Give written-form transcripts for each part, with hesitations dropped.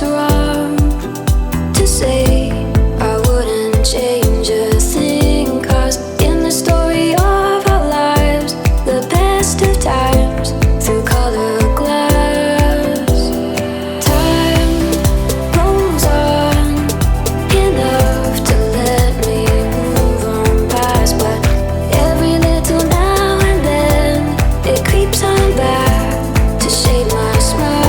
was wrong to say I wouldn't change a thing, 'cause in the story of our lives, the best of times through color glass, time rolls on enough to let me move on past, but every little now and then it creeps on back to shade my smile.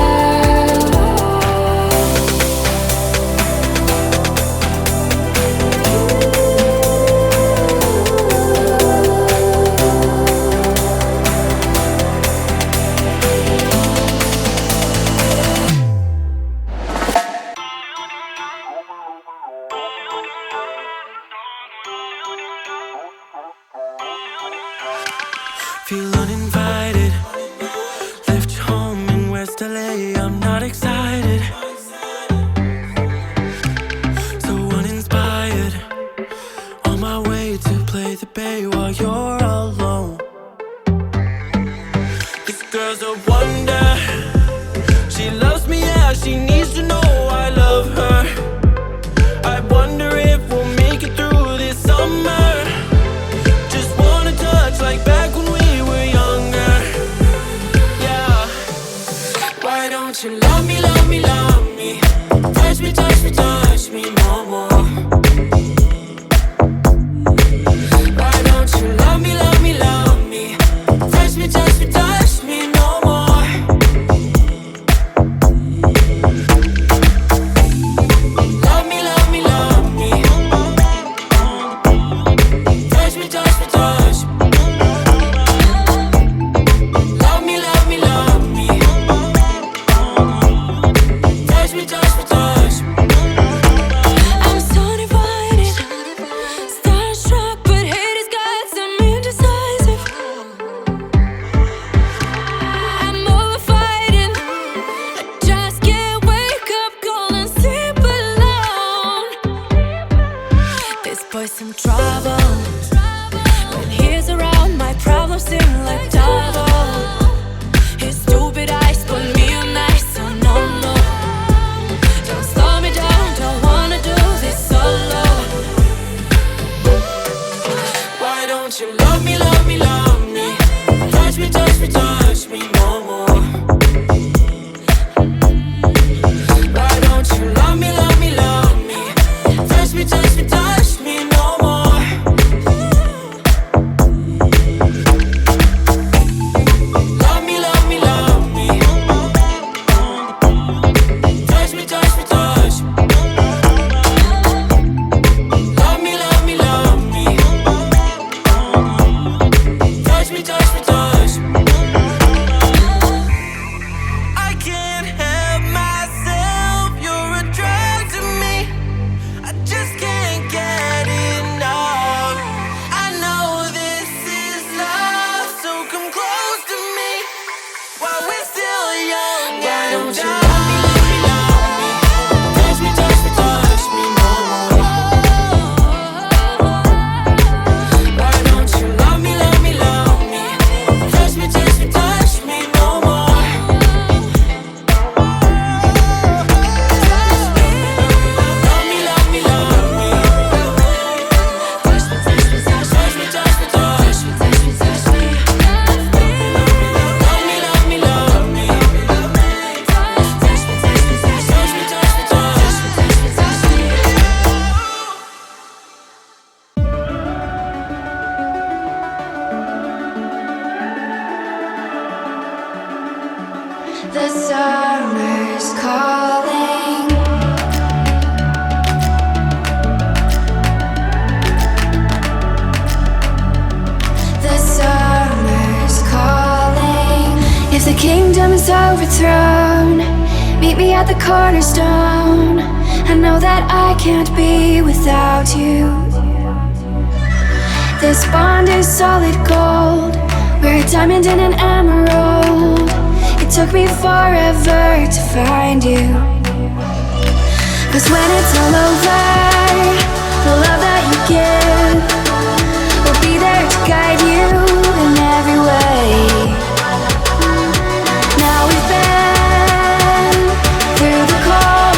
Feel uninvited. Left home in West LA. I'm not excited. So uninspired. On my way to play the bay while you're alone. This girl's a wonder. She loves me, yeah. She needs to know I love her. I wonder if we'll make it through this summer. Just wanna touch like back when we were younger. Yeah. Why don't you love me, love me, love me? Touch me, touch me, touch me no more. Why don't you love me, love me, love me? Touch me, touch me, touch me no more. Love me, love me, love me. Touch me, touch me, touch me. Love me, love me, love me. Touch me, touch me, touch me. I'm so divided, starstruck, but hate has got some indecisive. I'm over fighting, I just can't wake up cold and sleep alone. This boy's some trouble. When he's around, my problems seem like double. His stupid eyes put me on ice, so no, no. Don't slow me down, don't wanna do this solo. Why don't you love me, love me, love me? Touch me, touch me, touch me no more. Why don't you love me, love me, love me? Touch me, touch me, touch me no more. Love me, love me, love me. Touch me, touch me, touch me. Love me, love me, love me. Touch me, touch me, touch me. I can't help myself, you're a drug to me. I just can't get enough. I know this is love, so come close to me while we're still young. Why don't you love me, love me, love me? Touch me, touch me, touch me no more. Why don't you love me, love me, love me? Touch me, touch me, touch me no more. Love me, love me, love me. Touch me, touch me, touch me, touch me, touch me, touch me, touch me. Love me, love me, love me. Touch me, touch me, touch me, touch me, touch me, touch me, touch me, touch me. The summer's calling. The summer's calling. If the kingdom is overthrown, meet me at the cornerstone. I know that I can't be without you. This bond is solid gold. We're a diamond and an emerald. It took me forever to find you. 'Cause when it's all over, the love that you give will be there to guide you in every way. Now we've been through the cold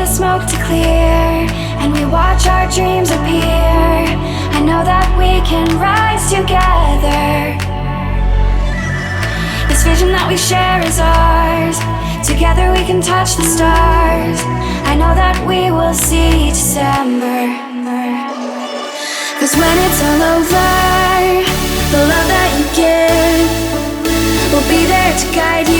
the smoke to clear, and we watch our dreams appear. I know that we can rise together. This vision that we share is ours. Together we can touch the stars. I know that we will see December. 'Cause when it's all over, the love that you give will be there to guide